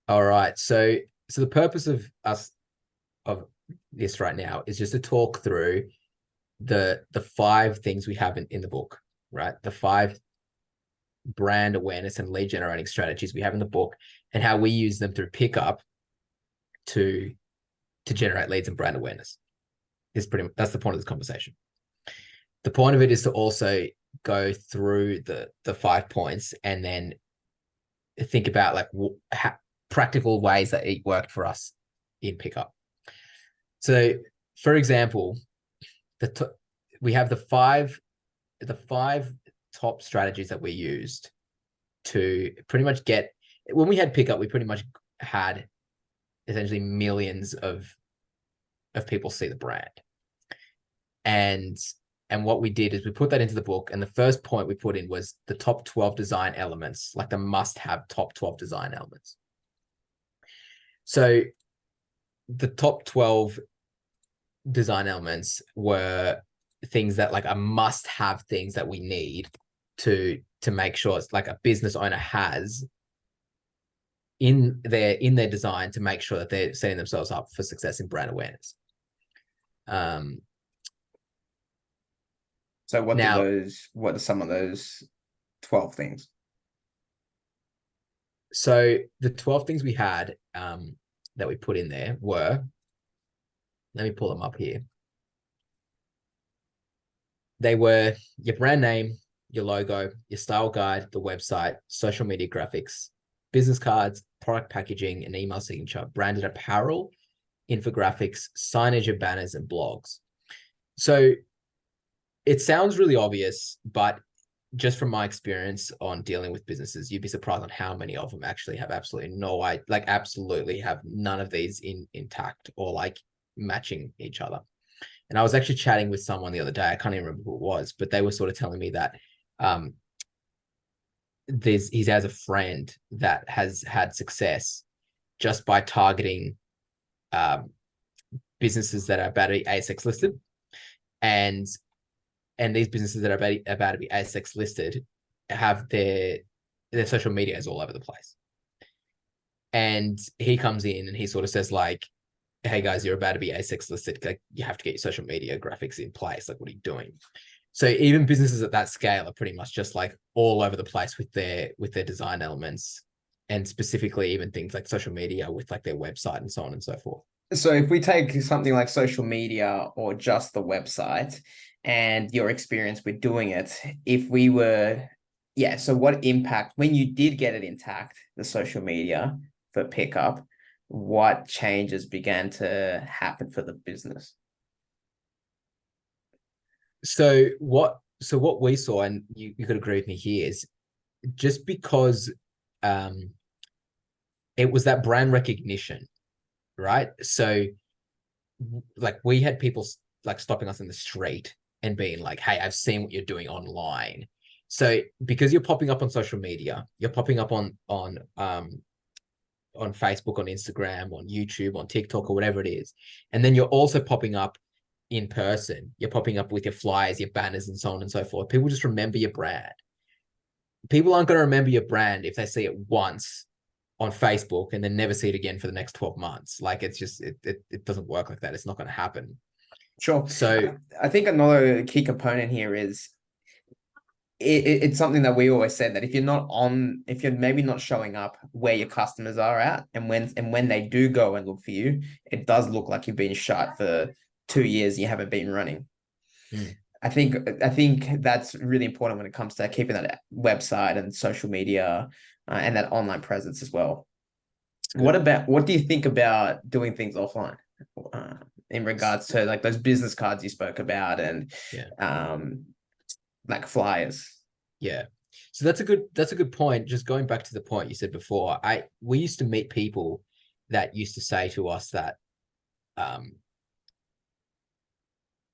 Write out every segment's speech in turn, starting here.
All right. So the purpose of us of this right now is just to talk through the five things we have in the book, right? The five brand awareness and lead generating strategies we have in the book and how we use them through pickup to generate leads and brand awareness. That's the point of this conversation. The point of it is to also go through the 5 points and then think about like practical ways that it worked for us in pickup. So, for example, we have the five top strategies that we used to pretty much get. When we had pickup, we pretty much had essentially millions of people see the brand, and what we did is we put that into the book, and the first point we put in was the top 12 design elements, like the must-have top 12 design elements. So the top 12 design elements were things that like are must-have things that we need to make sure it's like a business owner has in their design to make sure that they're setting themselves up for success in brand awareness. So what Now, what are some of those 12 things? so the 12 things we had that we put in there were, let me pull them up here. They were your brand name, your logo, your style guide, the website, social media graphics, business cards, product packaging, and email signature, branded apparel, infographics, signage of banners, and blogs. So it sounds really obvious, but just from my experience on dealing with businesses, you'd be surprised on how many of them actually have absolutely no idea, like absolutely have none of these intact or like matching each other. And I was actually chatting with someone the other day. I can't even remember who it was, but they were sort of telling me that he has a friend that has had success just by targeting businesses that are about to be ASX listed, and these businesses that are about to be ASX listed have their social media is all over the place. And he comes in and he sort of says like, hey guys, you're about to be ASX listed. Like you have to get your social media graphics in place. Like, what are you doing? So even businesses at that scale are pretty much just like all over the place with their design elements, and specifically even things like social media with like their website and so on and so forth. So if we take something like social media or just the website and your experience with doing it, if we were, yeah, so what impact, when you did get it intact, the social media for pickup, what changes began to happen for the business? So what we saw, and you could agree with me here, is just because it was that brand recognition, right? So like we had people like stopping us in the street and being like, hey, I've seen what you're doing online. So because you're popping up on social media, you're popping up on Facebook, on Instagram, on YouTube, on TikTok, or whatever it is. And then you're also popping up in person. You're popping up with your flyers, your banners, and so on and so forth. People just remember your brand. People aren't going to remember your brand if they see it once on Facebook and then never see it again for the next 12 months. Like it's just, it doesn't work like that. It's not going to happen. Sure. So I think another key component here is it's something that we always said that if you're maybe not showing up where your customers are at, and when they do go and look for you, it does look like you've been shut for 2 years and you haven't been running. I think that's really important when it comes to keeping that website and social media and that online presence as well. What do you think about doing things offline in regards to like those business cards you spoke about and like flyers? Yeah. So that's a good point. Just going back to the point you said before, we used to meet people that used to say to us that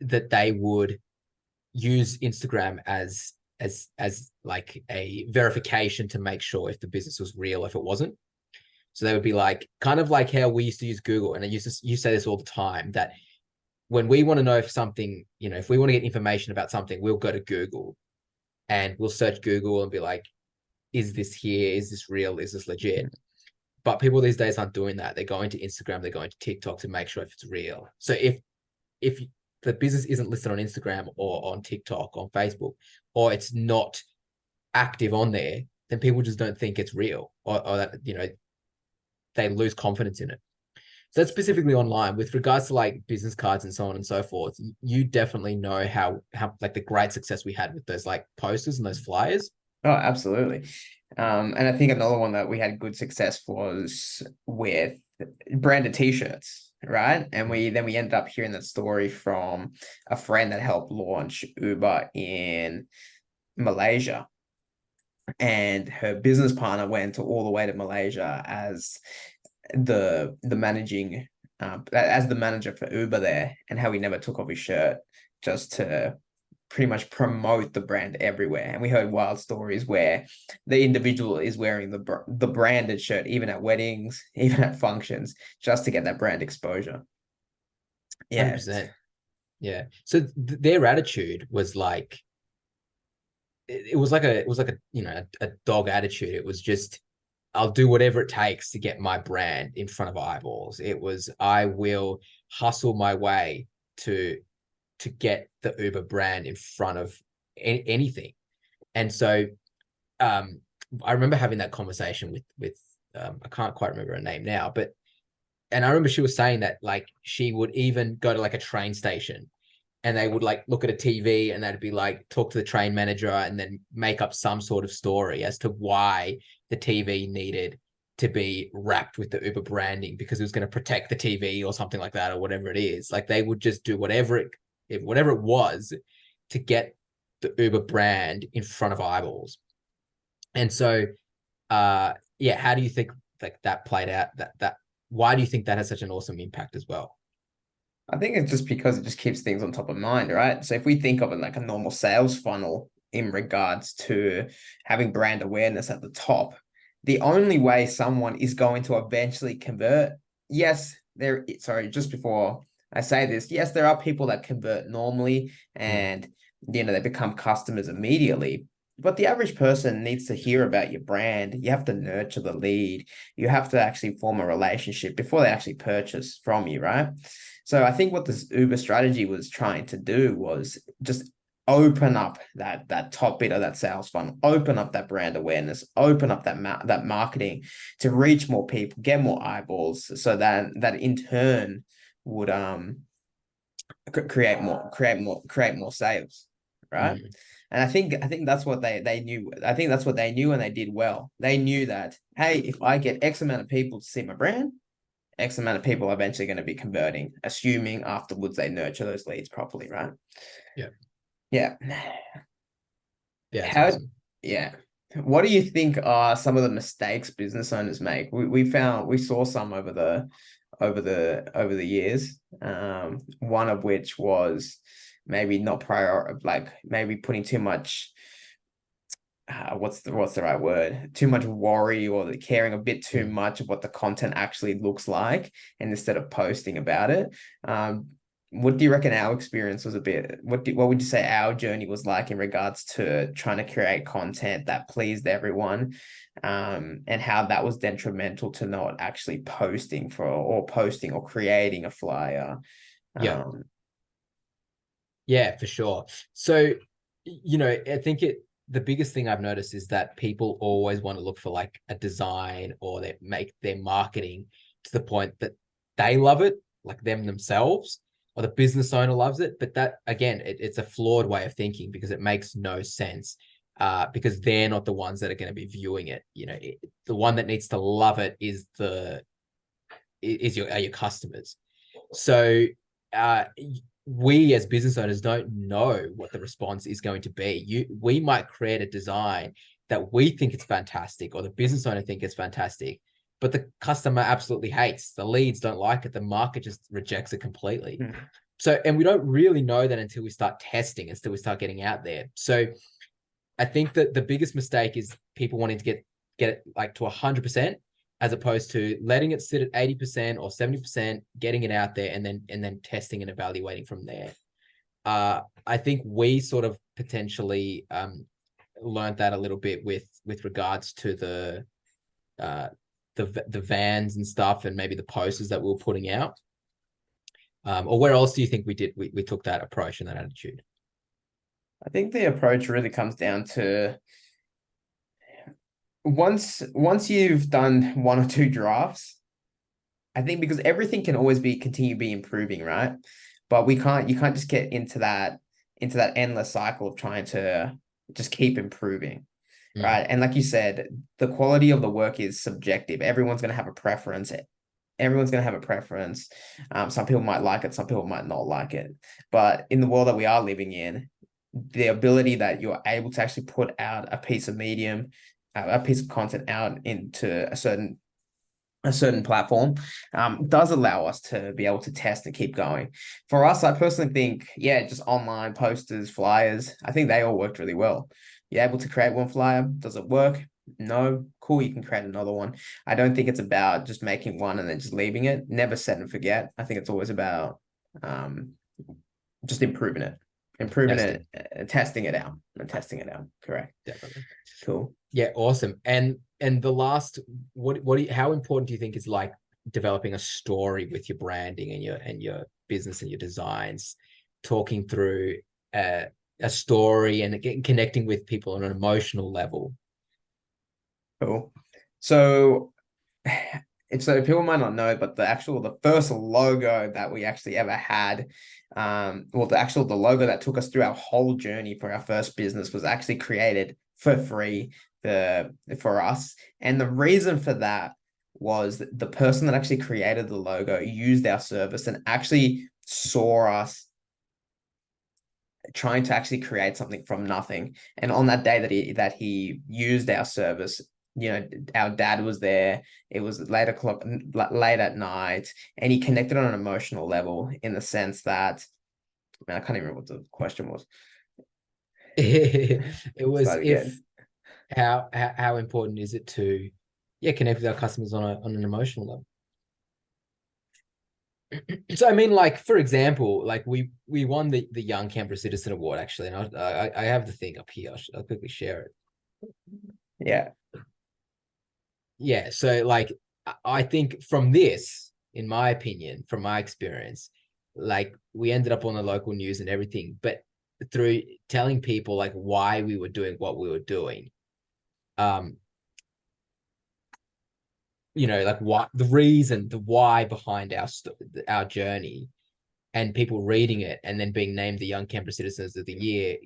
that they would use Instagram as like a verification to make sure if the business was real, if it wasn't. So they would be like, kind of like how we used to use Google, and you say this all the time, that when we want to know if something, if we want to get information about something, we'll go to Google and we'll search Google and be like, is this here? Is this real? Is this legit? But people these days aren't doing that. They're going to Instagram, they're going to TikTok to make sure if it's real. So if the business isn't listed on Instagram or on TikTok, on Facebook, or it's not active on there, then people just don't think it's real, or that, you know, they lose confidence in it. So that's specifically online. With regards to like business cards and so on and so forth, you definitely know how like the great success we had with those like posters and those flyers. Oh, absolutely. And I think another one that we had good success was with branded t-shirts, right? And we ended up hearing that story from a friend that helped launch Uber in Malaysia. And her business partner went all the way to Malaysia as the managing as the manager for Uber there, and how he never took off his shirt just to pretty much promote the brand everywhere. And we heard wild stories where the individual is wearing the branded shirt even at weddings, even at functions, just to get that brand exposure. Yeah. 100%. Yeah. So their attitude was like, it was like a you know, a dog attitude. It was just, I'll do whatever it takes to get my brand in front of eyeballs. It was, I will hustle my way to get the Uber brand in front of anything. And so I remember having that conversation with I can't quite remember her name now, but and I remember she was saying that like she would even go to like a train station and they would like look at a TV and they'd be like talk to the train manager and then make up some sort of story as to why the TV needed to be wrapped with the Uber branding because it was going to protect the TV or something like that or whatever it is. Like they would just do whatever it was to get the Uber brand in front of eyeballs. And so yeah, how do you think like that played out? That why do you think that has such an awesome impact as well? I think it's just because it just keeps things on top of mind, right? So if we think of it like a normal sales funnel in regards to having brand awareness at the top, the only way someone is going to eventually convert, yes, just before I say this, yes, there are people that convert normally and they become customers immediately. But the average person needs to hear about your brand. You have to nurture the lead. You have to actually form a relationship before they actually purchase from you, right? So I think what this Uber strategy was trying to do was just open up that top bit of that sales funnel, open up that brand awareness, open up that marketing to reach more people, get more eyeballs, so that in turn would create more sales, right? And I think that's what they knew. I think that's what they knew, and they did well. They knew that, hey, if I get X amount of people to see my brand, X amount of people are eventually going to be converting, assuming afterwards they nurture those leads properly, right? Yeah. Yeah. Yeah, it's How, awesome. yeah. What do you think are some of the mistakes business owners make? We saw some over the years. One of which was maybe not maybe putting too much what's the right word? Too much worry or caring a bit too much of what the content actually looks like, and instead of posting about it. What do you reckon our experience was a bit? What would you say our journey was like in regards to trying to create content that pleased everyone, and how that was detrimental to not actually posting or creating a flyer? Yeah. Yeah, for sure. So, you know, I think the biggest thing I've noticed is that people always want to look for like a design or they make their marketing to the point that they love it, like them themselves, or the business owner loves it. But that again, it's a flawed way of thinking because it makes no sense. Because they're not the ones that are going to be viewing it. You know, the one that needs to love it is your customers. So we as business owners don't know what the response is going to be. We might create a design that we think it's fantastic or the business owner think it's fantastic, but the customer absolutely hates. The leads don't like it. The market just rejects it completely. So, and we don't really know that until we start testing, until we start getting out there. So I think that the biggest mistake is people wanting to get it like to 100%, as opposed to letting it sit at 80% or 70%, getting it out there and then testing and evaluating from there. I think we sort of potentially learned that a little bit with regards to the vans and stuff, and maybe the posters that we were putting out? Or where else do you think we took that approach and that attitude? I think the approach really comes down to once you've done one or two drafts, I think because everything can always continue to be improving, right? But you can't just get into that endless cycle of trying to just keep improving. Right. And like you said, the quality of the work is subjective. Everyone's going to have a preference. Everyone's going to have a preference. Some people might like it, some people might not like it. But in the world that we are living in, the ability that you're able to actually put out a piece of medium, a piece of content out into a certain platform does allow us to be able to test and keep going. For us, I personally think, yeah, just online posters, flyers, I think they all worked really well. You're able to create one flyer. Does it work? No. Cool, you can create another one. I don't think it's about just making one and then just leaving it. Never set and forget. I think it's always about just improving it. Testing it out. And testing it out. Correct. Definitely. Cool. Yeah, awesome. And the last, how important do you think is like developing a story with your branding and your business and your designs, talking through a story and connecting with people on an emotional level? Cool. So people might not know, but the first logo that we actually ever had, the logo that took us through our whole journey for our first business was actually created for free for us. And the reason for that was the person that actually created the logo used our service and actually saw us trying to actually create something from nothing. And on that day that he used our service, you know, our dad was there. It was late at night, and he connected on an emotional level in the sense that, man, I can't even remember what the question was. It was how important is it to connect with our customers on an emotional level? So I mean, like, for example, like we won the Young Canberra Citizen Award, actually, and I have the thing up here. I'll quickly share it. Yeah, so like I think from this, in my opinion, from my experience, like we ended up on the local news and everything, but through telling people like why we were doing what we were doing, you know, like what the reason, the why behind our journey, and people reading it and then being named the Young Canberra Citizens of the Year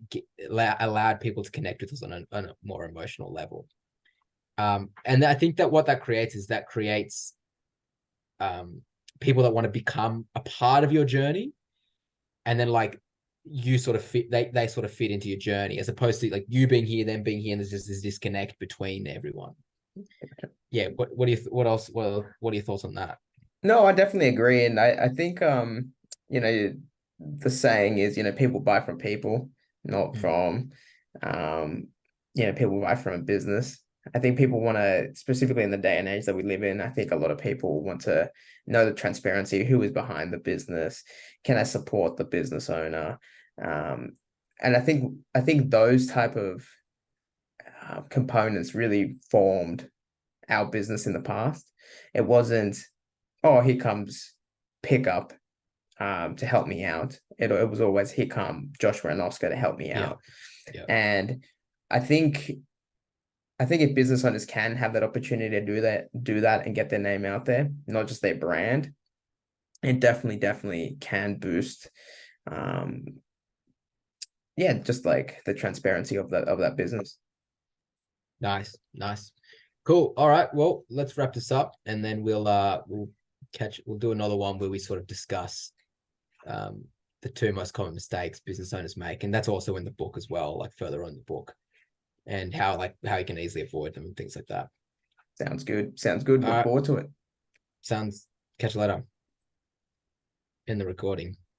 allowed people to connect with us on a more emotional level. And I think that what that creates is people that want to become a part of your journey, and then like you sort of fit, they sort of fit into your journey, as opposed to like you being here, them being here, and there's just this disconnect between everyone. Yeah. What are your thoughts on that? No, I definitely agree. And I think, you know, the saying is, you know, people buy from people, not from, people buy from a business. I think people want to, specifically in the day and age that we live in, I think a lot of people want to know the transparency, who is behind the business, can I support the business owner? And I think those type of components really formed our business in the past. It wasn't, oh, here comes pickup to help me out. It was always, here come Joshua and Oscar to help me out. Yeah. And I think if business owners can have that opportunity to do that and get their name out there, not just their brand, it definitely can boost just like the transparency of that business. Nice. Cool. All right. Well, let's wrap this up, and then we'll do another one where we sort of discuss the two most common mistakes business owners make, and that's also in the book as well, like further on in the book, and how you can easily avoid them and things like that. Sounds good. Look forward to it. Catch you later in the recording.